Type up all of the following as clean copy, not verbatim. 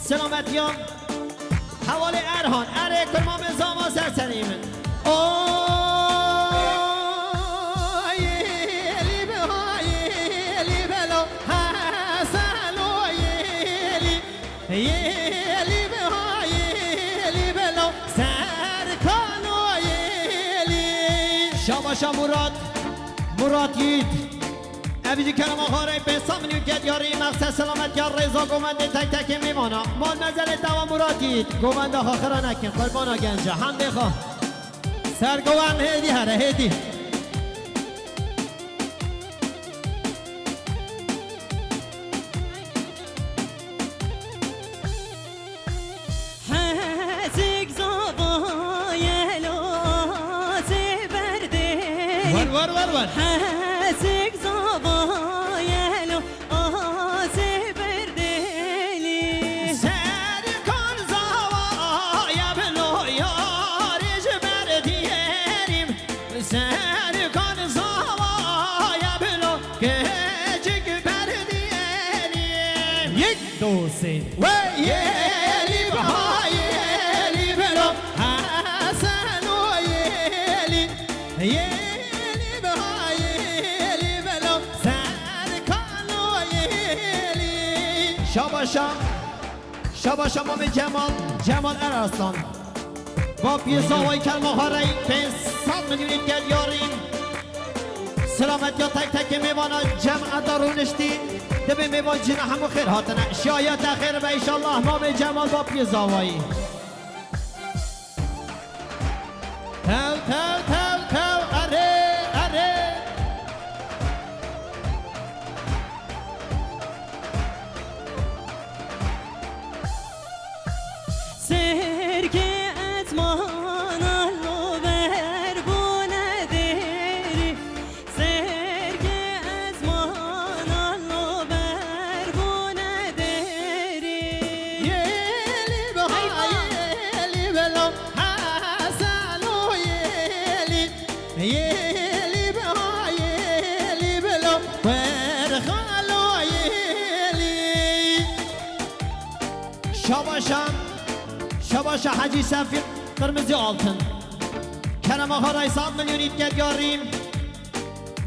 سلامتیام حوالی ارهان اره کرمام زاما سرسنیمن شاباشا مراد یید ابیجی کرم آخاره به سامنیو گد یاری مقصد سلامت یا رضا گومنده تک تک میمانا مال نظر دوا مراد یید گومنده آخرا نکن قربانا گنجا هم بخوا سرگوان هیدی هره هیدی ور حسك زبايلو آسي بردلي سر کن زوایا بلو یارش بردیریم سر کن زوایا بلو گچک بردیریم یک دو سه و یلی بهایلی بلو حسن و یلی شاباشا مام جمال ارسلان با پیزاوای کلمه هاری به 100 میلیون گل یاریم سلامت یا تک تک میوانا جمع دارونشتی دبی میوان جنه همو خیر هاتنه شاید خیر و ایشالله مام جمال با پیزاوایی تل اره شاباشا حجی سفیر قرمزی آلتن کرم آقا رای 100 میلیون ایت یاریم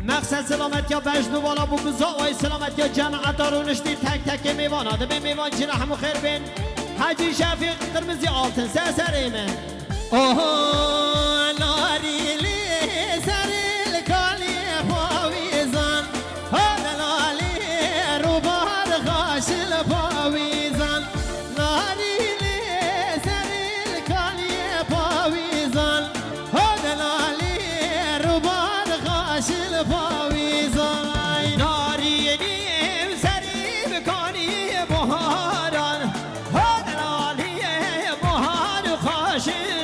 مقصد سلامت یا بجنو بالا بو بزاوای سلامت یا جمع دارونشتی تک تک میوانا ده به میوان جنه همو خیر بین حجی شفیق قرمزی آلتن سرسریمه اوه ناریلی سریل کالی پاویزان هدلالی روبار خاشل پاویزان ناریلی سریل کالی پاویزان هدلالی روبار خاشل پاویزان ناریلی سریل کالی بهاران هدلالی بهار خاشل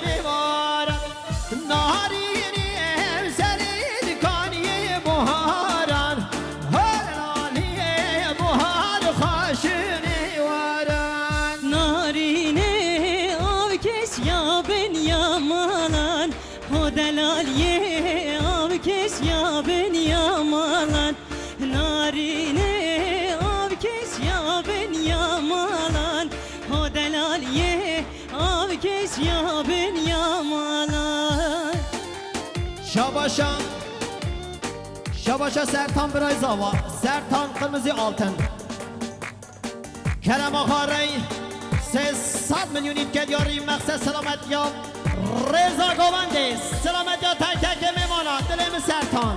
دلالیه آب کش یا بن یا مالان نارینه آب کش یا بن یا مالان ها دلالیه آب کش یا بن یا مالان شاباشا سرطان برای زاوا سرطان قرمزی آلتن کرم آقا رای 300 میلیون ایت یاری مقصد سلامت یا رضا گوونده سلامت یا تک تک میمانا دلم سرطان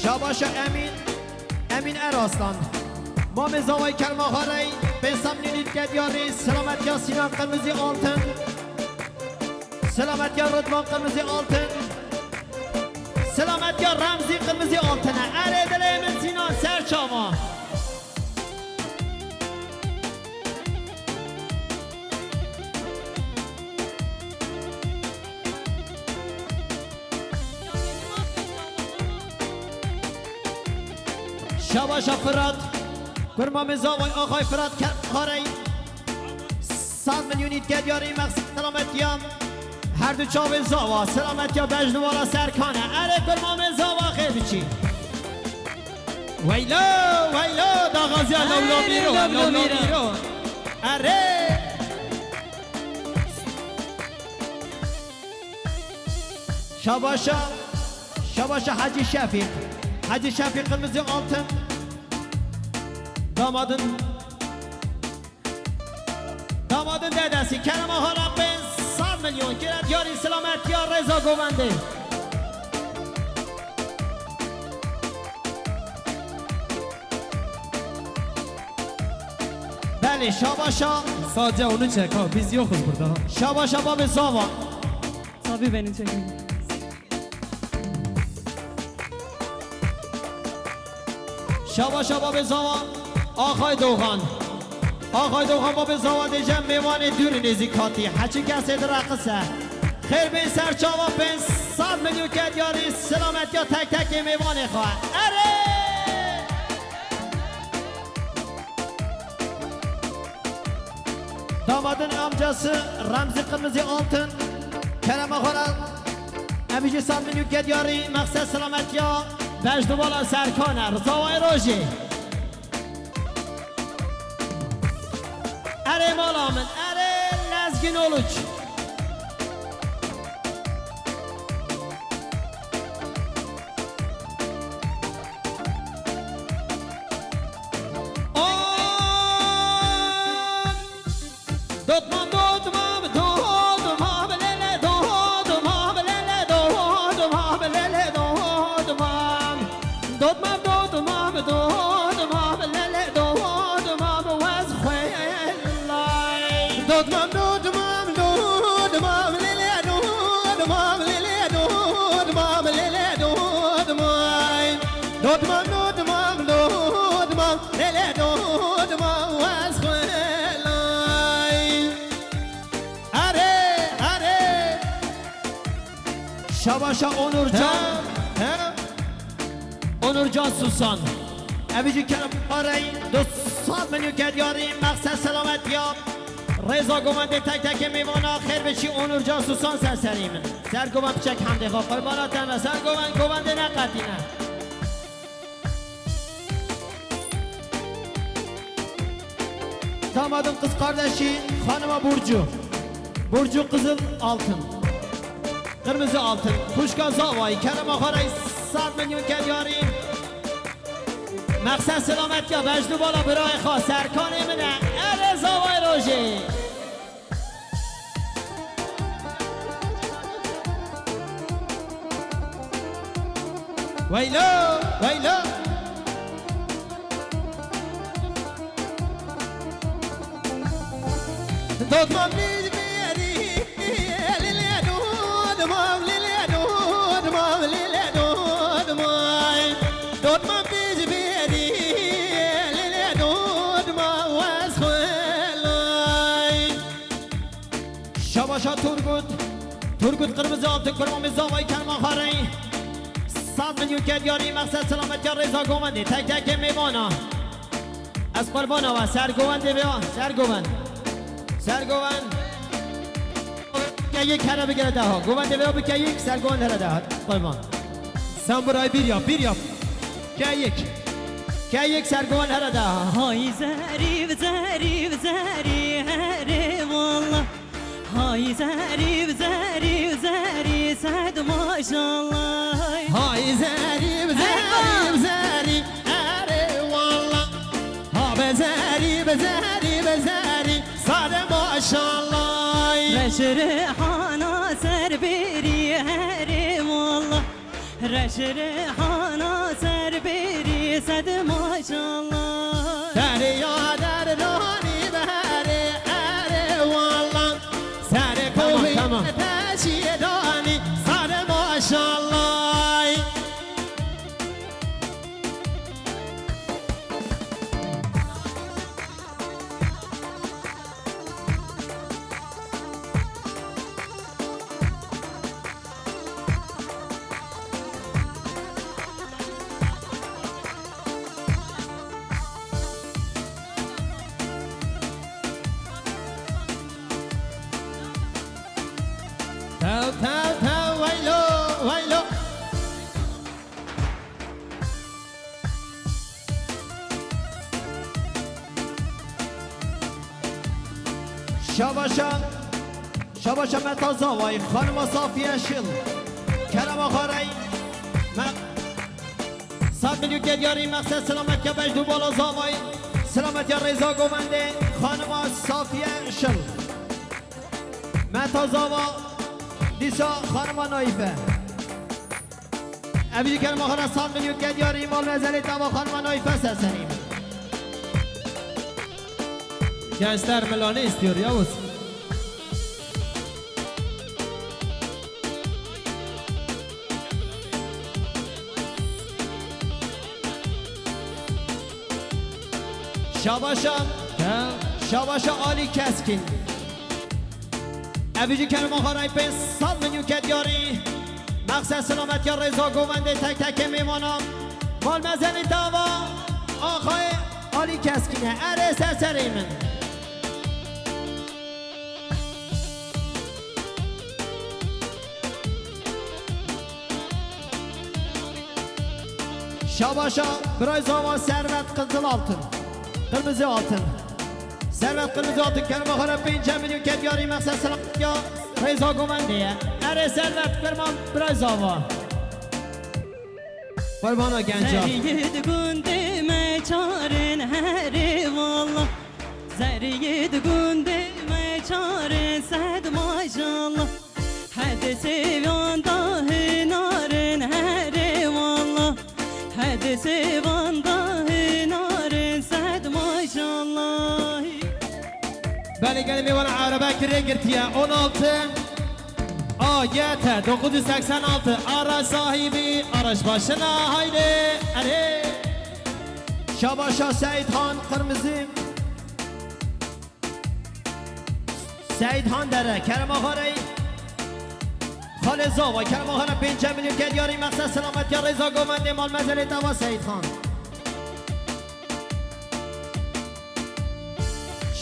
شاباشا امین اراسلان ما مزاوای کلمه هاری به سمنینید گدیاری سلامت یا سینان قرمزی آلتن سلامت یا رضوان قرمزی آلتن سلامت یا رمزی قرمزی آلتنه اره دل من سینان سرچاما شاباشا فراد کرما مزاوای آقای فراد کاری 100 میلیونیت گدیاری مقصد سلامت یا هر دو چاوه زاوا سلامت یا بجنوالا سرکانه اره ویلو ویلو دا غازی لولو میرو لولو میرو اره شاباشا شاباشا حاجی شفیق حاجی شفیق قرمزی altın damadın dedesi Kerem Ağa Rabbin 100 milyon girer yari selamet ya Reza Govendi بله شاباشا Sadece onu çek ha, biz yokuz burada. شاباشا باب زاوا Tabii beni çekin. شاباشا باب زاوا آقای دوغان باب زاوا دیجم میوان دور نزیکاتی هچی کسی در رقصه خیر بین سرچاوا بین 100 میلیون کرد یاری سلامت یا تک تک میوان خواه اره damadın amcası Ramzi Kırmızı Altın Kerem Ağa Emici 100 milyon کرد یاری مقصد سلامت یا بجدو بالا سرکانه رضاوای روژی اره مالامن اره لزگین اولوچ شاباشا Onurcan Susan Evici Kerem Arayı 200 milyon کرد یاری مقصد سلامت یا رضا گوونده تک تک میوانا خیر بشی Onurcan Susan سرسریمن سر گوون بچک حمده خواه قیباناتن و سر گوونده نقدینه Damadım kız kardeşi hanıma Burcu kızıl altın Kırmızı altın Kuşka Zavay Kerem Ağa 100 milyon کرد یاری مقصد سلامت یا بجدو بالا برای خواه سرکان منه اره زاوای روژه ویلو ویلو دادمام بیاری لیلی دادمام لیلی دادمام لیلی دادمام بیاری لیلی دادمام واس خلای شاباشا تورگوت قرمز altın kurmamı zavayı Kerem Ağa 100 milyon کرد یاری مقصد سلامت یا رضا گوونده تک تک میوانا از قربانا و سرگوونده بیا سرگووند یک هره بگیره ده ها گوونده بیا بکه یک سرگووند هره ده ها قربان Sen burayı bir yap. که یک سرگووند هره ده ها Hay zarif zarif zarif hare wallah Hay zarif zarif zarif sad maşallah های زریب اره والله ها بزری ساده ماشالله رشرحانا سر بری هره والله رشرحانا سر بری sad maşallah دریا در رانی بهره اره والله سر کوی تشیدانی ساده ماشالله تاو ویلو شاباشا متازاوای خانم صافیه شل کرم آخاری 100 میلیون گدیاری مقصد سلامت یا بجدو بالا زاوای سلامت یا رضا گومنده خانم صافیه شل متازاوا دیسا خانم نایفه ابیدی کرم آخر 100 میلیون گدیاری مال مزلی تبا خانم نایفه سرسنیم Gençler Melane istiyor Yavuz. Şabaşa Ali Keskin Evici Kerim Aharay 500 milyon kediyari Maqsad selamet ya Reza Govende tek tek میمانم مال مزنی داوا آقای Ali Keskin'e اره سرسریمن Şabaşa برای زاوا ثروت قزل altın Kırmızı altın Servet kırmızı altın Kerim Ahar'a 5 milyon kediyari Maqsad selamet ya Reza Govende'ye اره servet kırmam برای زاوا Kurbana Genca. Zeriyed gündeme çaren her vallah Zeriyed gündeme çaren sad maşallah Hadi sevan da hınaren her vallah Hadi sevan da hınaren sad maşallah Beni gelin bir bana araba kire girtiye 16 AGT 986 araç sahibi araç başına haydi hadi. Şabaşa Seyithan Kırmızı Seyithan Dere Kerim Ahar'ı Khalid Zava Kerim Ahar'a 5 milyon kediyari Maqsad selamet ya Reza Govende mal mezeli dava Seyithan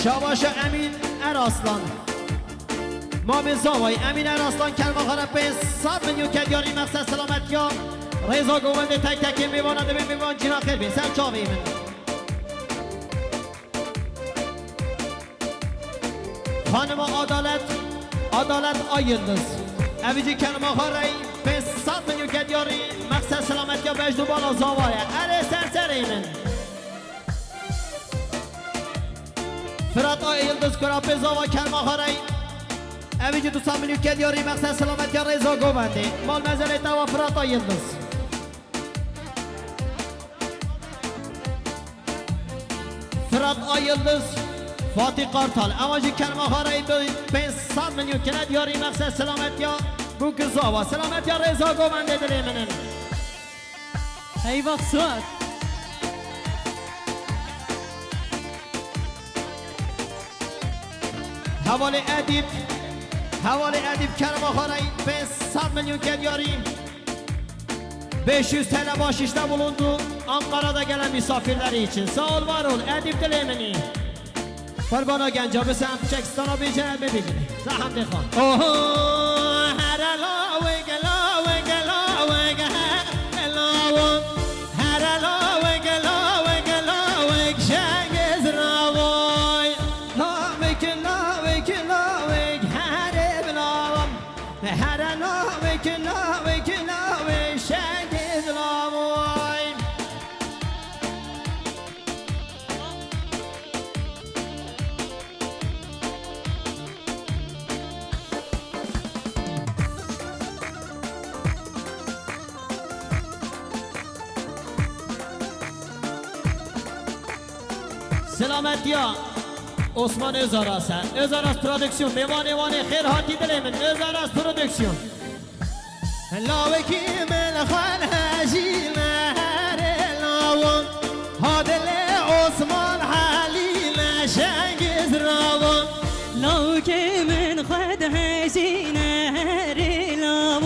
Şabaşa Emin Eraslan Mami Zavay Emin Eraslan Kerim Ahar'a 500 milyon kediyari Maqsad selamet ya Reza Govende tek tek میواننده به میوان جینا خیر بین سر چاوی من خانم عدالت آیندز اویجی کرم آخاری 500 میلیون گدیاری مقصد سلامت یا بجدو بالا زاوایه اره سرسری من فرات آیندز کرا به زاوا کرم آخاری اویجی 200 میلیون گدیاری مقصد سلامت یا رضا گوونده مال مزل توا فرات آیندز فرات آیندز فاتی قارتال اوجی کرم آخاری 500 میلیون گدیاری مقصد سلامت یا بوک زاوا سلامت یا رضا گوونده دلی منن ای وقت سواد حوالی ادیب کرم آخاری 500 میلیون گدیاری 500 TL bahşişte bulundu Ankara'da gelen misafirleri için. Sağ ol var ol Edip Dilemini. Kurbana Genca be sen Çekistana bir cenab bebicini. Zaham dekhan. Oho her alave gelave gelave gelave her alave gelave gelave şengiz ravoy Lavek lavek lavek her evlavam her lavek lavek lavek şengiz lavoy. سلامت یا عثمان ازاراس ازاراس پرودکسیون میوان خیر هاتی دلیمن ازاراس پرودکسیون لاوکی من خال هجی مهر لاوان هادل عثمان حلیل شنگز راوان لو که من خد حسینه هر لاو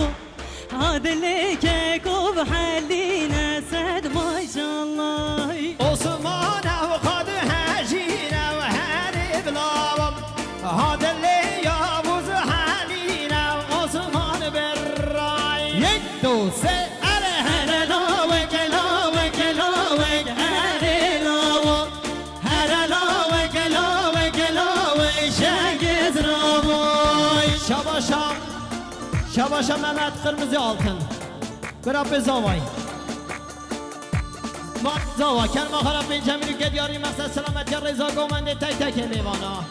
عادل که کوب حلینه صد ماشالله عثمان و خاد هجینه و هر بلاوم هادل یابوز حلینه عثمان برای یک دو سه اره هر لاوک لاوک لاوک هر لاو هر لاوک لاوک لاوک شنگ Şabaşa Mehmet kırmızı altın. Bırak zavay. Zava kelime harap bin cemilük ediyari maqsad selamet ya reza gomende tek tek elivana.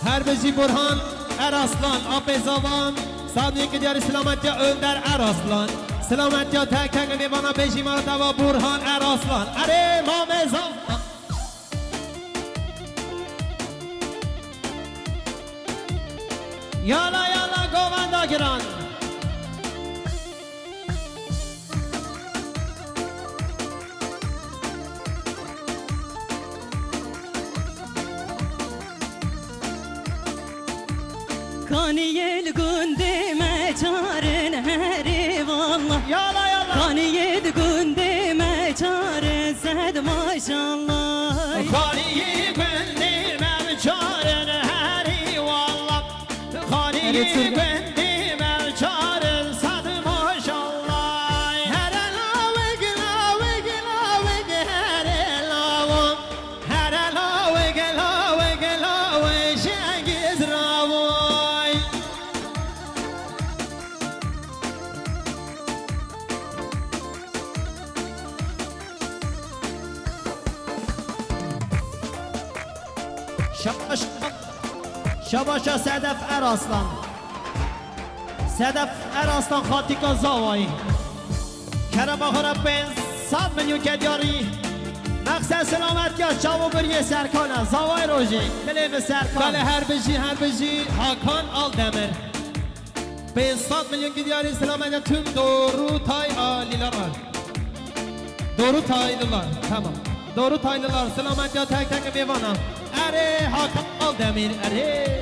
Herbeci Burhan Eraslan Apezavan Sadiki diyar Selametya Önder Eraslan Selametya tek tek evana beşi martaba Burhan Eraslan Are Mamezav Yala yala govenda giran. Kaniyel gündeme çaren her eyvallah. Yala yala. Kaniyel gündeme çaren sed maşallah. Khaniyi gündemem çaren her eyvallah. Khaniyi gündemem çaren sad maşallah. Her elave gilave gilave her elave. Her elave gilave gilave şengiz ravoy. Şabaşa Sedef Eraslan. Sedef Eraslan Khatika Zavay. Kerem Ahara ben 100 milyon kediyari. Maqsad selamet ya çavu bir serkana Zavay roji. Bileme serkan. Bale Herbeci Hakan Aldemir 500 milyon gidiyari Selametya tüm doğru tay aliler var Doğru taylılar tamam Doğru taylılar Selametya tek tek evana Are Hakan Aldemir are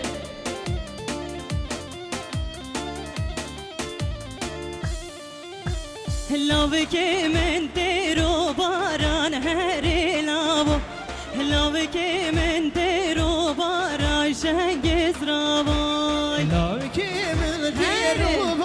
Love ke men tero baran her lavo. Love ke men tero baran şengiz ravoy. Love kimin diru